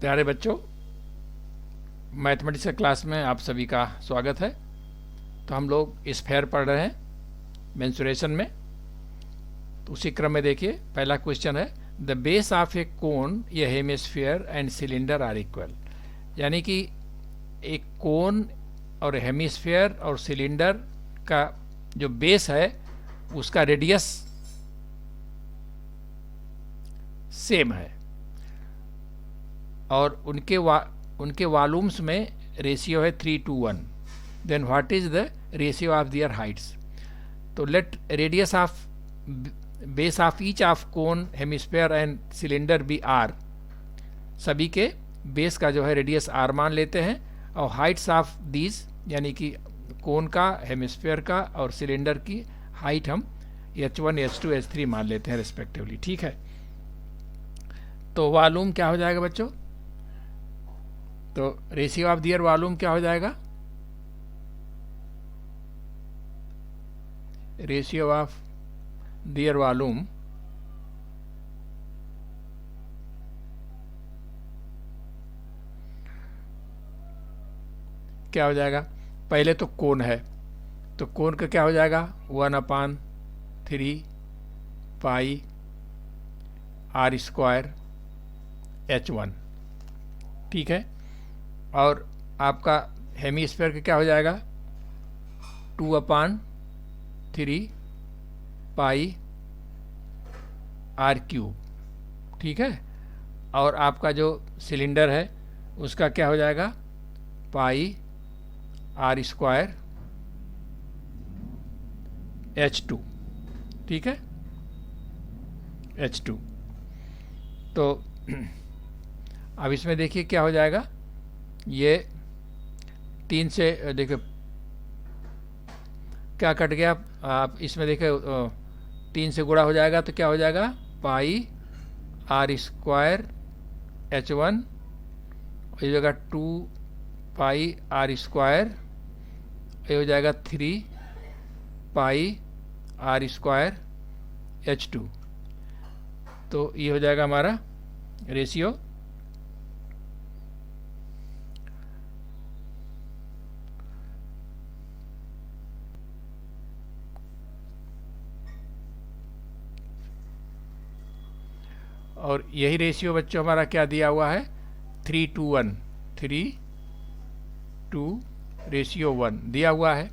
प्यारे बच्चों, mathematics class में आप सभी का स्वागत है। तो हम लोग स्फेयर पढ़ रहे हैं मेंसुरेशन में। तो उसी क्रम में देखिए, पहला क्वेश्चन है the base of a cone, a hemisphere and cylinder are equal. यानी कि एक कोन और हेमिस्फीयर और सिलेंडर का जो बेस है उसका रेडियस सेम है और उनके वॉल्यूम्स में रेशियो है 3:1। Then what is the ratio of their heights. तो let radius of base of each of cone hemisphere and cylinder be r. सभी के बेस का जो है रेडियस आर मान लेते हैं और हाइट्स ऑफ दीज यानी कि कोन का, हेमिस्फीयर का और सिलेंडर की हाइट हम h1, h2, h3 मान लेते हैं रिस्पेक्टिवली। ठीक है, तो वॉल्यूम क्या हो जाएगा बच्चों? तो रेशियो ऑफ दियर वॉल्यूम क्या हो जाएगा? रेशियो ऑफ दियर वॉल्यूम क्या हो जाएगा? पहले तो कोन है, तो कोन का क्या हो जाएगा? 1/3 पाई आर स्क्वायर h1। ठीक है, और आपका हेमिस्फीयर का क्या हो जाएगा? 2/3 पाई आर क्यूब। ठीक है, और आपका जो सिलेंडर है उसका क्या हो जाएगा? पाई आर स्क्वायर h2। ठीक है, h2। तो अब इसमें देखिए क्या हो जाएगा। ये 3 से देखिए क्या कट गया। आप इसमें देखिए 3 से गुणा हो जाएगा तो क्या हो जाएगा? पाई आर स्क्वायर h1, ये हो जाएगा 2 पाई आर स्क्वायर, ये हो जाएगा 3 पाई आर स्क्वायर h2। तो ये हो जाएगा हमारा रेशियो। और यही रेशियो बच्चों हमारा क्या दिया हुआ है? 3:1, 3:1 दिया हुआ है।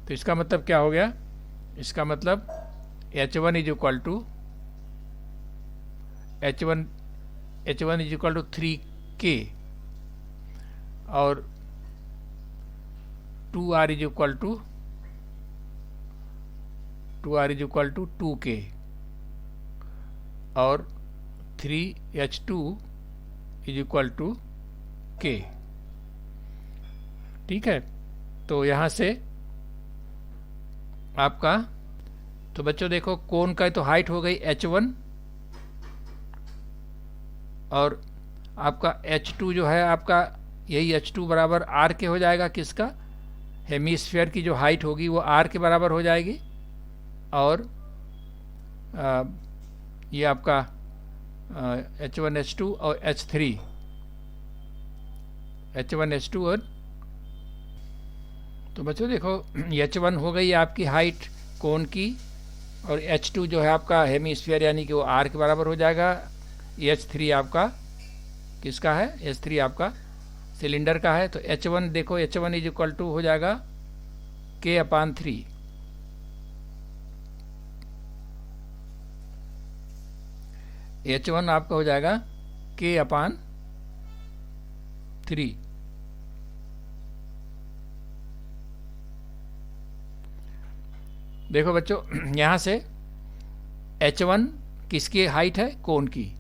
तो इसका मतलब क्या हो गया? इसका मतलब h1 is equal to 3k और 2r is equal to 2k और 3h2 is equal to k। ठीक है, तो यहाँ से आपका, तो बच्चों देखो कोन का तो हाइट हो गई h1 और आपका h2 जो है आपका यही h2 बराबर r के हो जाएगा। किसका? हेमिस्फीयर की जो हाइट होगी वो r के बराबर हो जाएगी। और ये आपका h1 h2 और h3 h1 h2 और, तो बच्चों देखो h1 हो गई आपकी हाइट कोन की और h2 जो है आपका हेमिस्फीयर यानी कि वो r के बराबर हो जाएगा। h3 आपका किसका है? h3 आपका सिलेंडर का है। तो h1 देखो, h1 इज इक्वल टू हो जाएगा k/3। h1 आपका हो जाएगा k/3। देखो बच्चों यहाँ से h1 किसकी हाइट है? कोन की।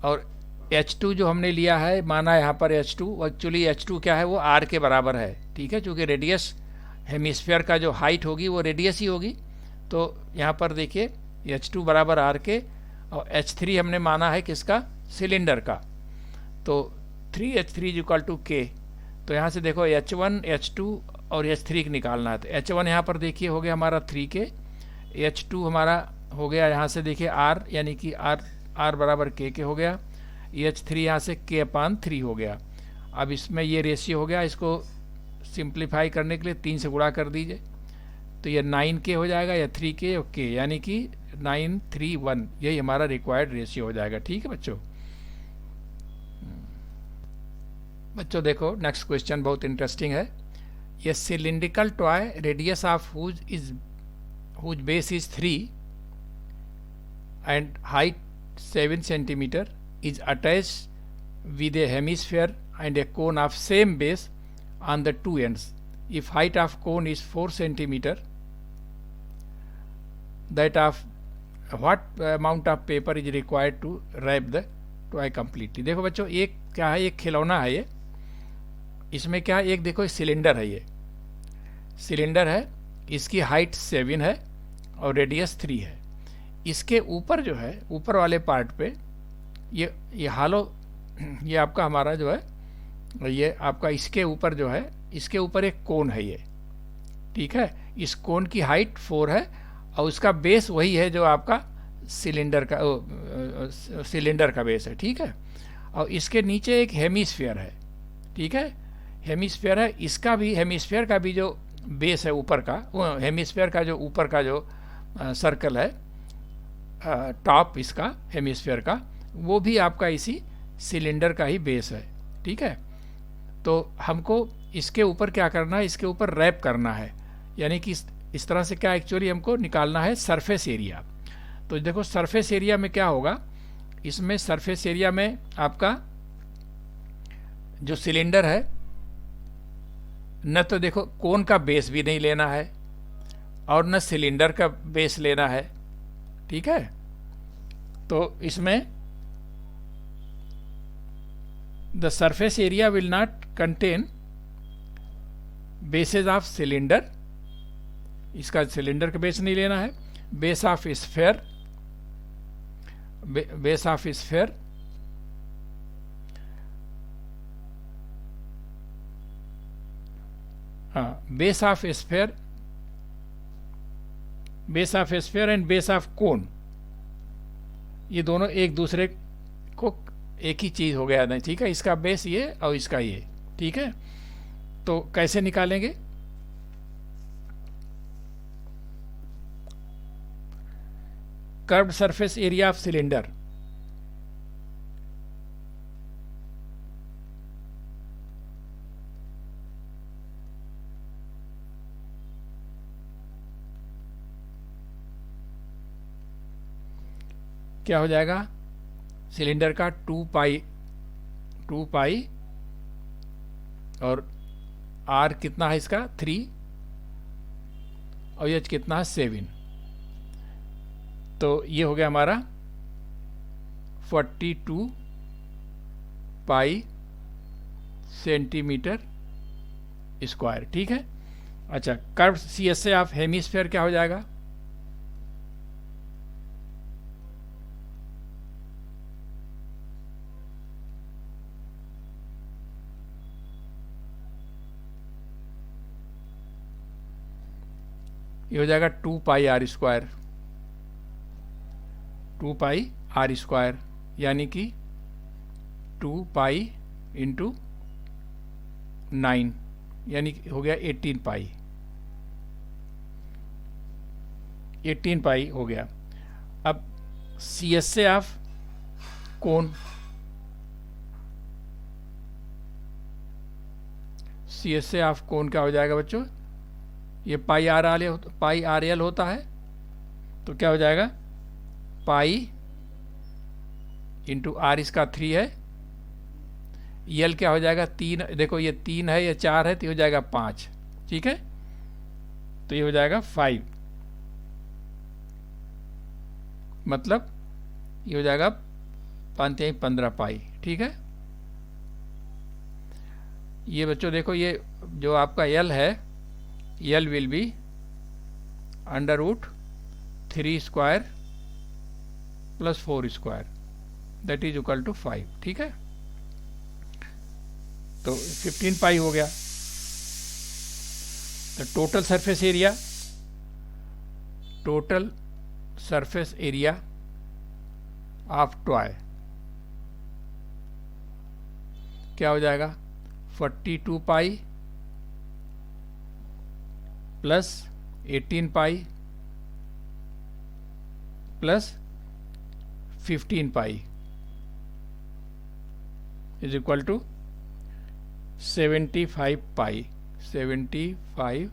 और h2 जो हमने लिया है, माना यहाँ पर h2, एक्चुअली h2 क्या है? वो r के बराबर है। ठीक है, क्योंकि रेडियस हेमिस्फीयर का जो हाइट होगी वो रेडियस ही होगी। तो यहाँ पर देखिए h2 बराबर r के और h3 हमने माना है किसका? सिलेंडर का। तो 3h3 is equal to k। तो यहाँ से देखो h1, h2 और h3 निकालना है। तो h1 यहाँ पर देखिए हो गया हमारा 3k, h2 हमारा हो गया यहाँ से देखिए r यानी कि r बराबर k के हो गया, H3 यहाँ से K/3 हो गया। अब इसमें ये रेशियो हो गया, इसको सिंप्लीफाई करने के लिए 3 से गुणा कर दीजिए, तो ये 9K हो जाएगा या 3K और K, यानी कि 9:3:1, यही हमारा रिक्वायर्ड रेशियो हो जाएगा। ठीक है बच्चों। बच्चों देखो नेक्स्ट क्वेश्चन बहुत इंटरेस्टिंग है। ये cylindrical toy radius of whose base is 3 and height 7 centimeter is attached with a hemisphere and a cone of same base on the two ends. If height of cone is 4 centimeter, that of what amount of paper is required to wrap the toy completely. देखो बच्चों एक क्या है, एक खिलौना है ये। इसमें क्या है, एक देखो सिलेंडर है, ये सिलेंडर है, इसकी हाइट 7 है और रेडियस 3 है। इसके ऊपर जो है, ऊपर वाले पार्ट पे ये हालो, ये आपका हमारा जो है, ये आपका इसके ऊपर जो है, इसके ऊपर एक कोन है ये। ठीक है, इस कोन की हाइट 4 है और उसका बेस वही है जो आपका सिलेंडर का बेस है। ठीक है, और इसके नीचे एक हेमिस्फीयर है। ठीक है, हेमिस्फीयर है, इसका भी हेमिस्फीयर का भी जो बेस है ऊपर का, वो हेमिस्फीयर का जो ऊपर का जो सर्कल है, टॉप इसका हेमिस्फीयर का, वो भी आपका इसी सिलेंडर का ही बेस है। ठीक है, तो हमको इसके ऊपर क्या करना है, इसके ऊपर रैप करना है, यानी कि इस तरह से क्या एक्चुअली हमको निकालना है सरफेस एरिया। तो देखो सरफेस एरिया में क्या होगा, इसमें सरफेस एरिया में आपका जो सिलेंडर है, न तो देखो कोन का बेस भी नहीं लेना है और न सिलेंडर का बेस लेना है। ठीक है, तो इसमें the surface area will not contain bases of cylinder, इसका सिलेंडर का बेस नहीं लेना है, base of sphere, base of sphere, हाँ, base of sphere, base of sphere and base of cone, ये दोनों एक दूसरे को एक ही चीज हो गया नहीं। ठीक है, इसका बेस ये और इसका ये। ठीक है, तो कैसे निकालेंगे, curved surface area of cylinder, क्या हो जाएगा, सिलेंडर का 2 पाई और आर कितना है इसका 3 और एच कितना है 7, तो ये हो गया हमारा 42 पाई सेंटीमीटर स्क्वायर। ठीक है, अच्छा, curve C S A of hemisphere क्या हो जाएगा, ये हो जाएगा 2 pi are square, 2 pi are square, यानी कि 2 पाई इंटू 9, यानी कि हो गया 18 पाई, 18 पाई हो गया। अब C S A of cone, C S A of cone क्या हो जाएगा बच्चों, ये पाई आर एल होता है, तो क्या हो जाएगा, पाई इंटू आर इसका 3 है, यल क्या हो जाएगा 3, देखो ये 3 है, ये 4 है, तो ये हो जाएगा 5। ठीक है, तो ये हो जाएगा 5, मतलब ये हो जाएगा 15 पाई। ठीक है, ये बच्चों देखो ये जो आपका यल है, l will be √3 square plus 4 square, that is equal to 5। ठीक है, तो 15 पाई हो गया। तो total surface area of toy क्या हो जाएगा 42 pi plus 18 pi plus 15 pi is equal to 75 pi, 75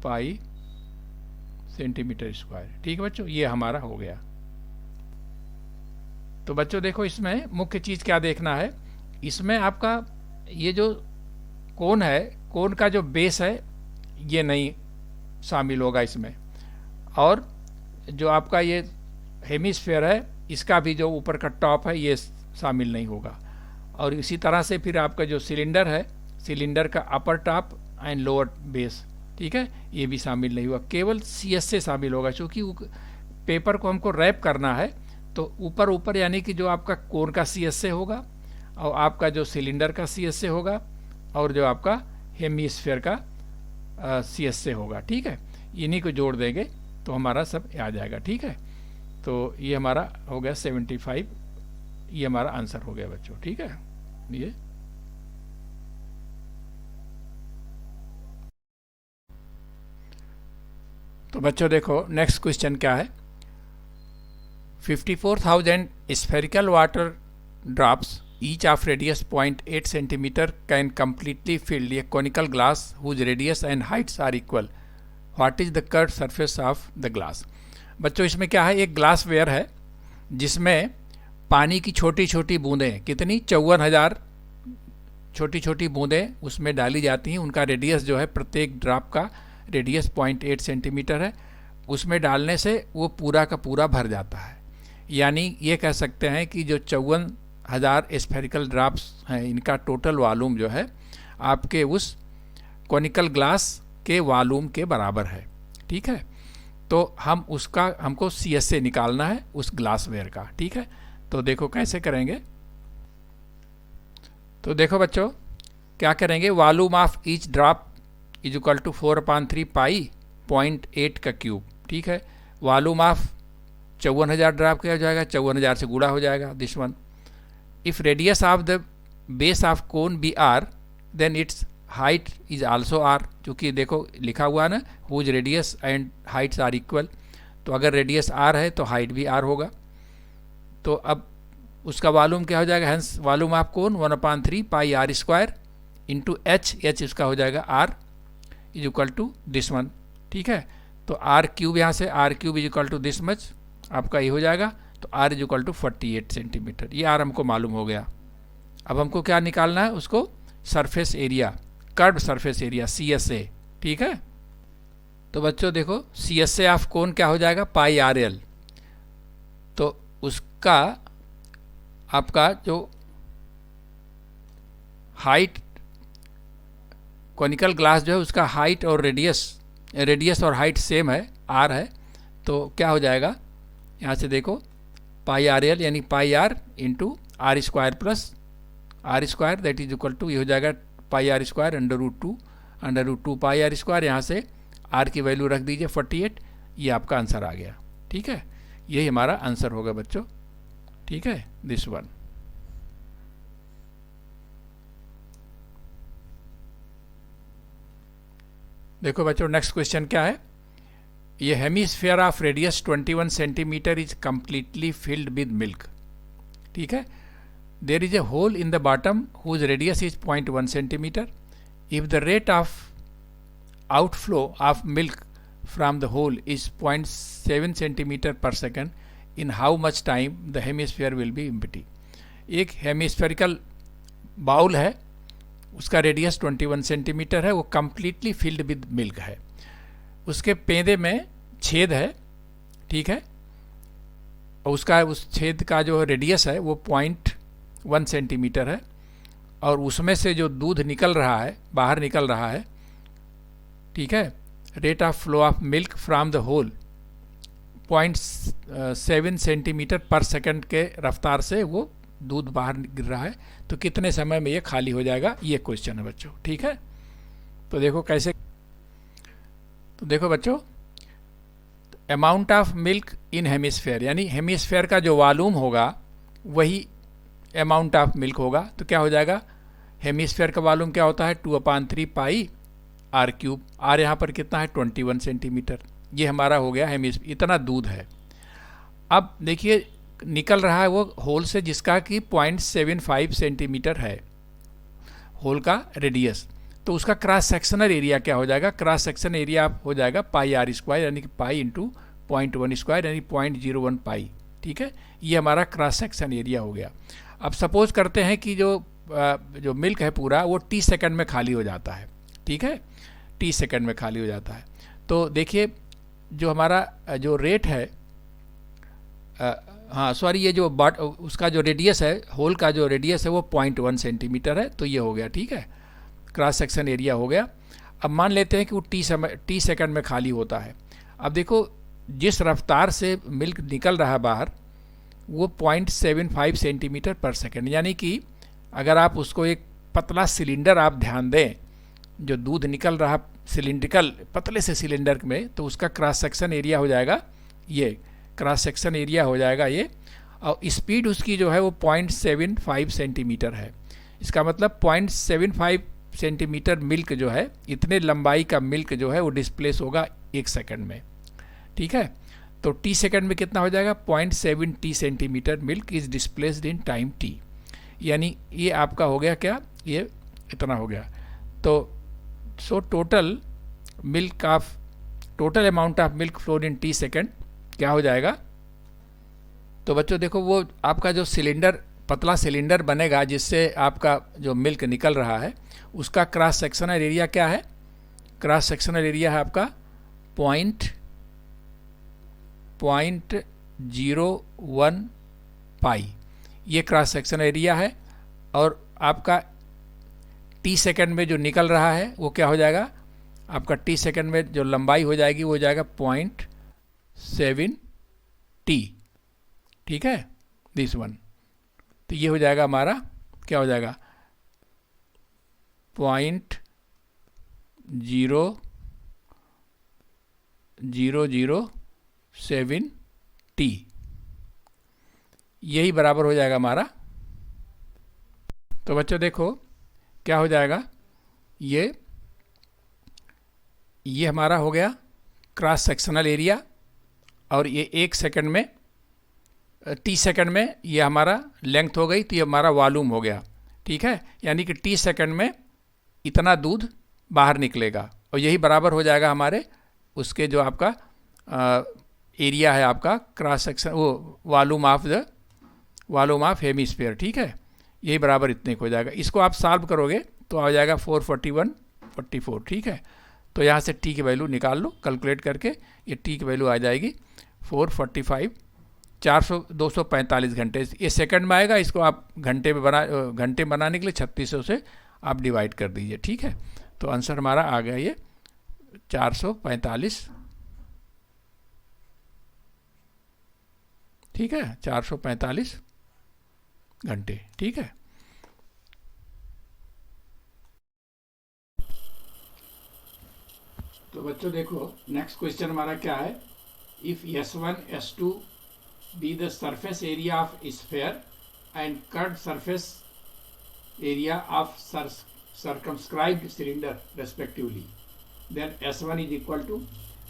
pi centimetre square. ठीक है बच्चों, ये हमारा हो गया। तो बच्चों देखो इसमें मुख्य चीज़ क्या देखना है, इसमें आपका ये जो कोण है, कोण का जो बेस है ये नहीं शामिल होगा इसमें, और जो आपका ये हेमिस्फेयर है इसका भी जो ऊपर का टॉप है ये शामिल नहीं होगा। और इसी तरह से फिर आपका जो सिलेंडर है, सिलेंडर का अपर टॉप एंड लोअर बेस, ठीक है, ये भी शामिल नहीं हुआ, केवल CS से शामिल होगा। क्योंकि पेपर को हमको रैप करना है तो ऊपर ऊपर यानी कि जो आपका कोण का CS से होगा, और आपका जो सिलेंडर का CS से होगा, और जो आपका हेमिस्फेयर का CS से होगा। ठीक है, इन्हीं को जोड़ देंगे तो हमारा सब आ जाएगा। ठीक है, तो ये हमारा हो गया 75, ये हमारा आंसर हो गया बच्चों। ठीक है, ये तो बच्चों देखो नेक्स्ट क्वेश्चन क्या है, 54,000 spherical water drops each of radius 0.8 centimeter can completely fill a conical glass whose radius and heights are equal. What is the curved surface of the glass? बच्चों इसमें क्या है, एक ग्लास वेयर है जिसमें पानी की छोटी छोटी बूंदें, कितनी 54,000 छोटी छोटी बूंदें उसमें डाली जाती हैं। उनका रेडियस जो है, प्रत्येक ड्रॉप का रेडियस 0.8 सेंटीमीटर है। उसमें डालने से वो पूरा का पूरा भर जाता है। यानी ये कह सकते हैं कि जो 54,000 स्फेरिकल ड्रॉप्स हैं, इनका टोटल वॉल्यूम जो है आपके उस कॉनिकल ग्लास के वॉल्यूम के बराबर है। ठीक है, तो हमको CS से निकालना है उस ग्लास वेयर का। ठीक है, तो देखो कैसे करेंगे। तो देखो बच्चों क्या करेंगे, volume of each drop is equal to 4/3 pi 0.8 का क्यूब। ठीक है, वॉल्यूम ऑफ 54,000 ड्रॉप क्या हो जाएगा, 54,000 से गुणा हो जाएगा this one. If radius of the base of cone be R then its height is also R। क्योंकि देखो लिखा हुआ है ना, whose radius and heights are equal, तो अगर रेडियस R है तो हाइट भी R होगा। तो अब उसका वॉल्यूम क्या हो जाएगा, hence volume of cone 1/3 pi R square into H उसका हो जाएगा R is equal to this one. ठीक है, तो R क्यूब यहाँ से R cube is equal to this much आपका ये हो जाएगा। तो R is equal to 48 centimetre, ये R हमको मालूम हो गया। अब हमको क्या निकालना है, उसको surface area, curve surface area CS से। ठीक है, तो बच्चों देखो CS से ऑफ कोन क्या हो जाएगा, पाई RL। तो उसका आपका जो हाइट, कॉनिकल ग्लास जो है उसका हाइट और रेडियस और हाइट सेम है, R है। तो क्या हो जाएगा, यहाँ से देखो पाई RL यानी pi R into R square plus R square that is equal to, ये हो जाएगा pi R square √2 pi R square. यहाँ से R की वैल्यू रख दीजिए 48, ये आपका आंसर आ गया। ठीक है, यही हमारा आंसर होगा बच्चों। ठीक है, दिस वन। देखो बच्चों नेक्स्ट क्वेश्चन क्या है, ये hemisphere of radius 21 centimetre is completely filled with milk. ठीक है, there is a hole in the bottom whose radius is 0.1 centimetre. If the rate of outflow of milk from the hole is 0.7 centimetre per second, in how much time the hemisphere will be empty. एक hemispherical bowl है, उसका radius 21 centimetre है, वो completely filled with milk है। उसके पेंदे में छेद है, ठीक है, और उसका उस छेद का जो रेडियस है वो 0.1 सेंटीमीटर है, और उसमें से जो दूध निकल रहा है, बाहर निकल रहा है, ठीक है, rate of flow of milk from the hole 0.7 centimetre per second के रफ्तार से वो दूध बाहर गिर रहा है। तो कितने समय में ये खाली हो जाएगा, ये क्वेश्चन है बच्चों। ठीक है, तो देखो कैसे, तो देखो बच्चों amount of milk in hemisphere, यानी हेमिस्फेयर का जो वॉल्यूम होगा वही अमाउंट ऑफ मिल्क होगा। तो क्या हो जाएगा, हेमिस्फेयर का वॉल्यूम क्या होता है 2/3 पाई आर क्यूब। आर यहाँ पर कितना है 21 सेंटीमीटर। ये हमारा हो गया हेमिस्फेयर, इतना दूध है। अब देखिए निकल रहा है वो होल से जिसका कि 0.75 सेंटीमीटर है होल का रेडियस। तो उसका क्रॉस सेक्शनल एरिया क्या हो जाएगा, क्रॉस सेक्शन एरिया हो जाएगा पाई आर स्क्वायर, यानी कि पाई इंटू 0.1 स्क्वायर यानी 0.01 पाई। ठीक है, ये हमारा क्रॉस सेक्शन एरिया हो गया। अब सपोज करते हैं कि जो मिल्क है पूरा वो टी सेकंड में खाली हो जाता है। ठीक है, टी सेकंड में खाली हो जाता है। तो देखिए जो हमारा जो रेट है, हाँ सॉरी, ये जो उसका जो रेडियस है होल का जो रेडियस है वो 0.1 सेंटीमीटर है। तो ये हो गया, ठीक है, क्रॉस सेक्शन एरिया हो गया। अब मान लेते हैं कि वो टी सेकंड में खाली होता है। अब देखो जिस रफ्तार से मिल्क निकल रहा है बाहर वो 0.75 सेंटीमीटर पर सेकंड, यानी कि अगर आप उसको एक पतला सिलेंडर आप ध्यान दें, जो दूध निकल रहा सिलिंड्रिकल पतले से सिलेंडर में, तो उसका क्रॉस सेक्शन एरिया हो जाएगा ये, क्रॉस सेक्शन एरिया हो जाएगा ये। और स्पीड उसकी जो है वो 0.75 सेंटीमीटर है। इसका मतलब 0.75 सेंटीमीटर मिल्क जो है, इतने लंबाई का मिल्क जो है वो डिस्प्लेस होगा 1 सेकंड में। ठीक है, तो टी सेकंड में कितना हो जाएगा 0.7 centimetre milk is displaced in time T, यानी ये आपका हो गया क्या, ये इतना हो गया। तो so total amount of milk flowed in T second क्या हो जाएगा। तो बच्चों देखो वो आपका जो सिलेंडर, पतला सिलेंडर बनेगा जिससे आपका जो मिल्क निकल रहा है, उसका क्रॉस सेक्शनल एरिया क्या है, क्रॉस सेक्शनल एरिया है आपका 0.01 पाई, ये क्रॉस सेक्शनल एरिया है। और आपका टी सेकंड में जो निकल रहा है वो क्या हो जाएगा, आपका टी सेकंड में जो लंबाई हो जाएगी वो हो जाएगा 0.7 टी। ठीक है, दिस वन। तो ये हो जाएगा हमारा, क्या हो जाएगा 0.0007 टी, यही बराबर हो जाएगा हमारा। तो बच्चों देखो क्या हो जाएगा, ये हमारा हो गया क्रॉस सेक्शनल एरिया, और ये 1 सेकंड में, टी सेकंड में ये हमारा लेंथ हो गई, तो ये हमारा वॉल्यूम हो गया। ठीक है, यानी कि टी सेकंड में इतना दूध बाहर निकलेगा, और यही बराबर हो जाएगा हमारे उसके जो आपका एरिया है आपका क्रॉस सेक्शन, वो वॉल्यूम ऑफ हेमिस्फीयर। ठीक है, यही बराबर इतने को हो जाएगा। इसको आप सॉल्व करोगे तो आ जाएगा 441/44। ठीक है, तो यहाँ से टी की वैल्यू निकाल लो कैलकुलेट करके, ये टी की वैल्यू आ जाएगी 445, 245 घंटे। ये सेकंड में आएगा, इसको आप घंटे बनाने के लिए 3600 से आप डिवाइड कर दीजिए। ठीक है, तो आंसर हमारा आ गया ये 445। ठीक है, 445 घंटे। ठीक है, तो बच्चों देखो नेक्स्ट क्वेश्चन हमारा क्या है, if S1 S2 be the surface area of sphere and curved surface area of circumscribed cylinder respectively, then S1 is equal to,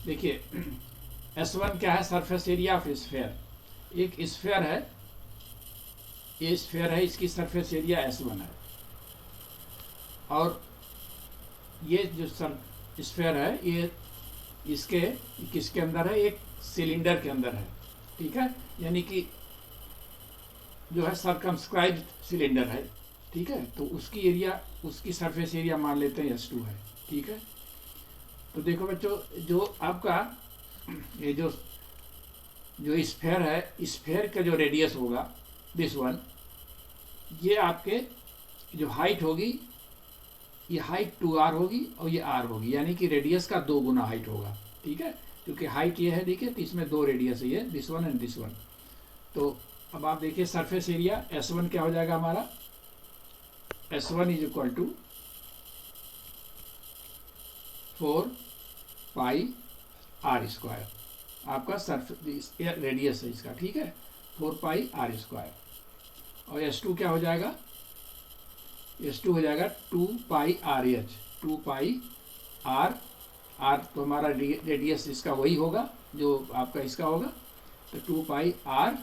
देखिए S1 क्या है, सरफेस एरिया ऑफ स्फेयर। एक स्फेयर है, ये स्फेयर है, इसकी सरफेस एरिया S1 है, और ये जो स्फेयर है ये इसके किसके अंदर है, एक सिलेंडर के अंदर है। ठीक है, यानी कि जो है सर्कमस्क्राइब्ड सिलेंडर है। ठीक है, तो उसकी एरिया, उसकी सरफेस एरिया मान लेते हैं S2 है। ठीक है, तो देखो बच्चों जो आपका ये जो स्फेयर है, स्फेयर का जो रेडियस होगा दिस वन, ये आपके जो हाइट होगी, ये हाइट 2r होगी और ये r होगी, यानी कि रेडियस का 2 गुना हाइट होगा। ठीक है, क्योंकि हाइट ये है, देखिए तो इसमें 2 रेडियस है, ये this one and this one. तो अब आप देखिए सरफेस एरिया S1 क्या हो जाएगा हमारा, S1 is equal to 4 pi are square, आपका सरफेस रेडियस है इसका। ठीक है, 4 पाई आर स्क्वायर, और S2 क्या हो जाएगा H2 हो जाएगा 2 pi r h, 2 pi r, r तो हमारा रेडियस इसका वही होगा जो आपका इसका होगा, तो 2 pi are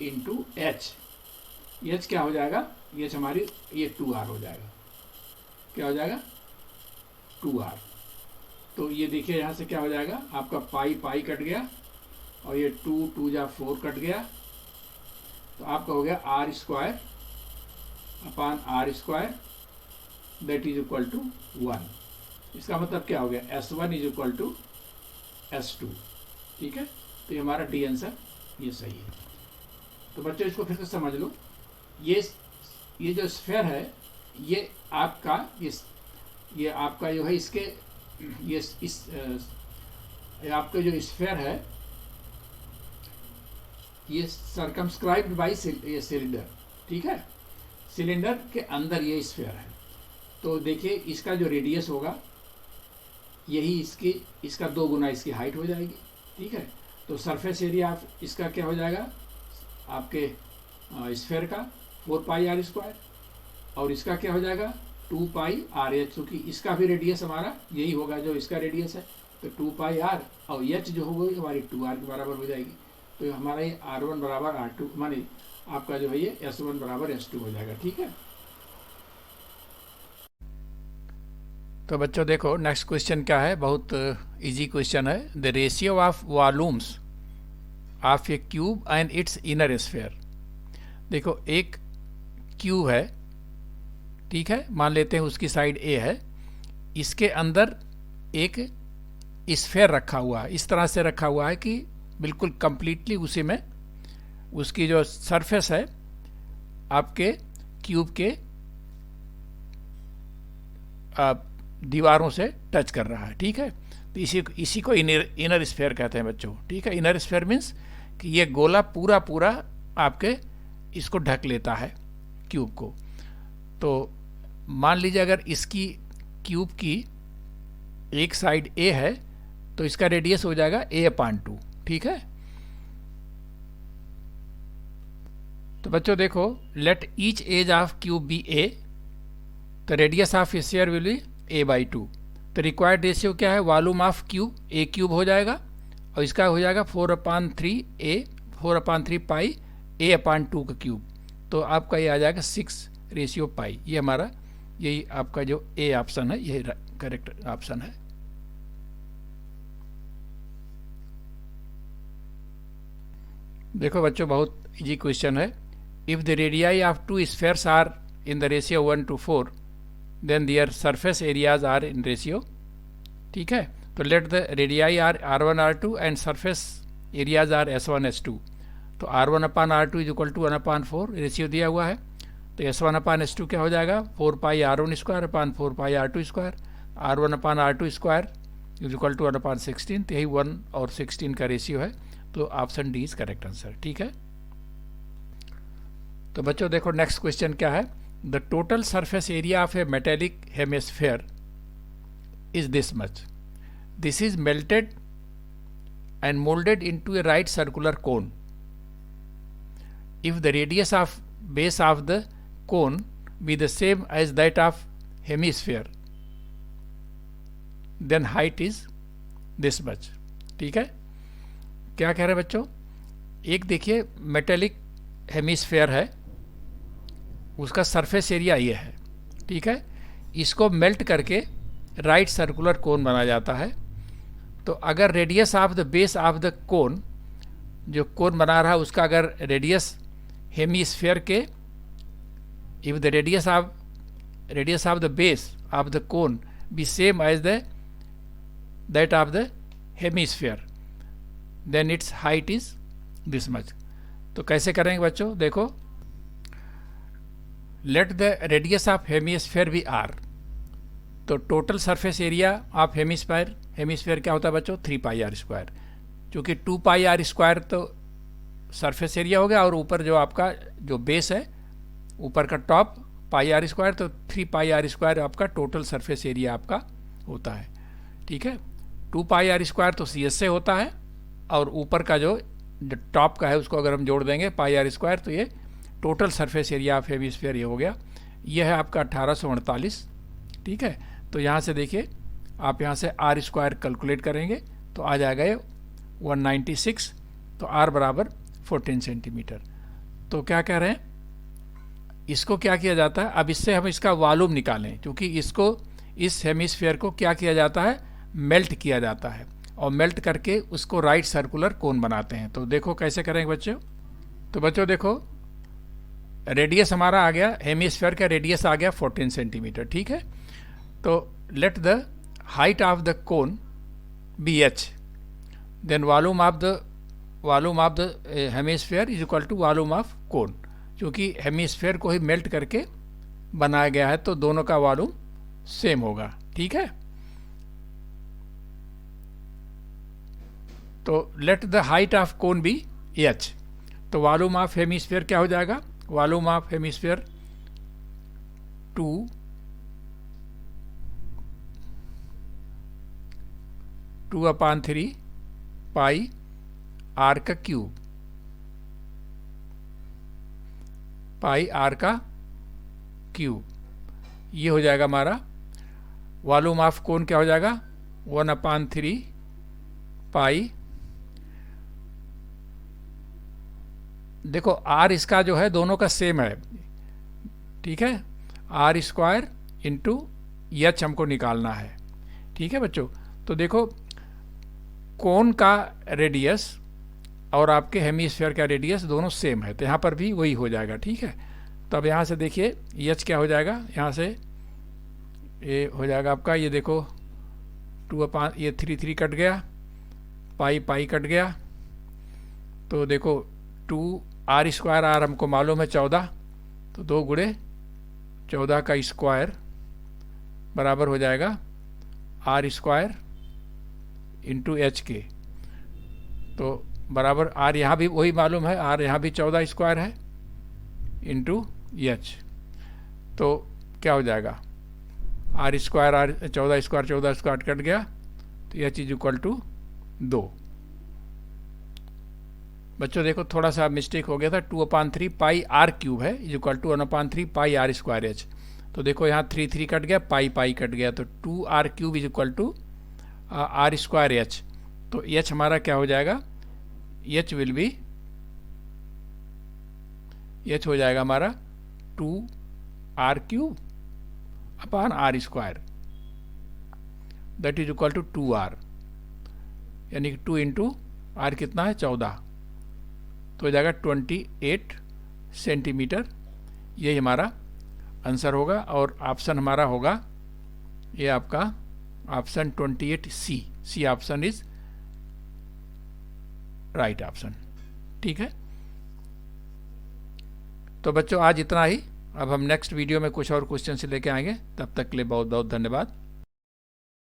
into H, H क्या हो जाएगा, एच हमारी ये 2r हो जाएगा, क्या हो जाएगा 2r। तो ये देखिए यहाँ से क्या हो जाएगा आपका पाई पाई कट गया और ये 2 जा 4 कट गया, तो आपका हो गया R square upon R square that is equal to 1। इसका मतलब क्या हो गया S1 is equal to S2। ठीक है, तो ये हमारा डी आंसर ये सही है। तो बच्चों इसको फिर से समझ लो, ये जो स्फेयर है ये आपका ये आपका जो है इसके ये आपका जो स्फेयर है ये सर्कमस्क्राइब्ड बाई ये सिलेंडर। ठीक है, सिलेंडर के अंदर ये स्फेयर है, तो देखिए इसका जो रेडियस होगा यही इसका 2 गुना इसकी हाइट हो जाएगी। ठीक है, तो सरफेस एरिया इसका क्या हो जाएगा आपके स्फेयर का 4 पाई आर स्क्वायर, और इसका क्या हो जाएगा 2 पाई आर एच, क्योंकि इसका भी रेडियस हमारा यही होगा जो इसका रेडियस है, तो 2 पाई आर और एच जो होगी हमारी 2r के बराबर हो जाएगी। तो हमारा ये R1 बराबर R2 माने आपका जो है ये S1 बराबर S2 हो जाएगा। ठीक है, तो बच्चों देखो नेक्स्ट क्वेश्चन क्या है, बहुत इजी क्वेश्चन है। The ratio of volumes of A cube and it's inner sphere. देखो एक क्यूब है, ठीक है, मान लेते हैं उसकी साइड ए है, इसके अंदर एक स्फीयर रखा हुआ है, इस तरह से रखा हुआ है कि बिल्कुल कंप्लीटली उसी में उसकी जो सरफेस है आपके क्यूब के दीवारों से टच कर रहा है। ठीक है, तो इसी को इनर स्फीयर कहते हैं बच्चों। ठीक है, इनर स्फीयर मीन्स कि ये गोला पूरा पूरा आपके इसको ढक लेता है क्यूब को। तो मान लीजिए अगर इसकी क्यूब की एक साइड ए है तो इसका रेडियस हो जाएगा a/2। ठीक है, तो बच्चों देखो let each edge of cube be a, तो radius of sphere will be a/2। तो रिक्वायर्ड रेशियो क्या है, volume of cube a cube हो जाएगा और इसका हो जाएगा 4/3 पाई a/2 का क्यूब, तो आपका ये आ जाएगा 6:पाई। ये हमारा यही आपका जो ए ऑप्शन है यही करेक्ट ऑप्शन है। देखो बच्चों बहुत इजी क्वेश्चन है। If the radii of 2 spheres are in the ratio 1:4 then their surface areas are in ratio. ठीक है, तो let the radii are R1 R2 and surface areas are S1 S2। तो R1/R2 is equal to 1/4 ratio दिया हुआ है, तो S1/S2 क्या हो जाएगा 4 pi R1 square upon 4 pi R2 square, R1/R2 square is equal to 1/16। तो यही 1 और 16 का रेशियो है, तो option D is correct answer. ठीक है, तो बच्चों देखो नेक्स्ट क्वेश्चन क्या है, the total surface area of A metallic hemisphere is this much, this is melted and moulded into A right circular cone. If the radius of base of the cone be the same as that of hemisphere then height is this much। ठीक है, क्या कह रहे हैं बच्चों, एक देखिए metallic hemisphere है, उसका सरफेस एरिया ये है। ठीक है, इसको मेल्ट करके राइट सर्कुलर कोन बनाया जाता है। तो अगर radius of the base of the cone, जो कोन बना रहा है उसका अगर रेडियस हेमिस्फीयर के, if the radius of the base of the cone be same as that of the hemisphere then its height is this much. तो कैसे करेंगे बच्चों, देखो let the radius of hemisphere be r, तो total surface area of hemisphere क्या होता है बच्चों 3 पाई r स्क्वायर, क्योंकि 2 पाई r स्क्वायर तो सरफेस एरिया हो गया और ऊपर जो आपका जो बेस है ऊपर का टॉप पाई r स्क्वायर, तो 3 पाई r स्क्वायर आपका टोटल सरफेस एरिया आपका होता है। ठीक है, 2 पाई r स्क्वायर तो सी एस से होता है और ऊपर का जो टॉप का है उसको अगर हम जोड़ देंगे पाई r स्क्वायर, तो ये total surface area of hemisphere ये हो गया यह है आपका 1848, ठीक है। तो यहाँ से देखिए, आप यहाँ से आर स्क्वायर कैलकुलेट करेंगे तो आ जाएगा ये 196, तो आर बराबर 14 सेंटीमीटर। तो क्या कह रहे हैं, इसको क्या किया जाता है, अब इससे हम इसका वॉल्यूम निकालें, क्योंकि इसको, इस हेमिस्फीयर को क्या किया जाता है, मेल्ट किया जाता है, और मेल्ट करके उसको राइट सर्कुलर कोन बनाते हैं। तो देखो कैसे करेंगे बच्चों। तो बच्चों देखो, रेडियस हमारा आ गया, हेमिस्फीयर का रेडियस आ गया 14 सेंटीमीटर, ठीक है। तो let the height of the cone be H, then volume of the hemisphere is equal to volume of cone, क्योंकि हेमिस्फीयर को ही मेल्ट करके बनाया गया है तो दोनों का वॉल्यूम सेम होगा, ठीक है। तो let the height of cone be H, तो वॉल्यूम ऑफ हेमिस्फीयर क्या हो जाएगा, volume of hemisphere 2/3 pi R का क्यूब, पाई आर का क्यूब, ये हो जाएगा हमारा। वॉल्यूम ऑफ कोन क्या हो जाएगा, 1/3 पाई, देखो आर इसका जो है दोनों का सेम है, ठीक है, आर स्क्वायर इंटू एच हमको निकालना है, ठीक है बच्चों। तो देखो कोन का रेडियस और आपके हेमिस्फीयर का रेडियस दोनों सेम है, तो यहाँ पर भी वही हो जाएगा, ठीक है। तो अब यहाँ से देखिए एच क्या हो जाएगा, यहाँ से ये हो जाएगा आपका, ये देखो 2/, ये 3 कट गया, पाई कट गया, तो देखो 2 आर स्क्वायर, आर हमको मालूम है 14, तो 2 गुणे 14 का स्क्वायर बराबर हो जाएगा आर स्क्वायर इंटू एच के, तो बराबर आर यहाँ भी वही मालूम है, आर यहाँ भी 14 स्क्वायर है इंटू एच, तो क्या हो जाएगा आर स्क्वायर, आर 14 स्क्वायर कट गया, तो एच इज इक्वल टू 2। बच्चों देखो थोड़ा सा मिस्टेक हो गया था, 2/3 पाई आर क्यूब है is equal to 1/3 pi are square H, तो देखो यहाँ 3 कट गया, पाई कट गया, तो 2r cube is equal to R square H, तो एच हमारा क्या हो जाएगा, एच विल बी, एच हो जाएगा हमारा 2r cube upon R square, that is equal to 2r, यानी कि 2 इंटू आर कितना है 14, तो हो जाएगा 28 सेंटीमीटर। यही हमारा आंसर होगा, और ऑप्शन हमारा होगा ये आपका option 28C, C option is right option, ठीक है। तो बच्चों आज इतना ही, अब हम नेक्स्ट वीडियो में कुछ और क्वेश्चन से लेके आएंगे, तब तक के लिए बहुत बहुत धन्यवाद।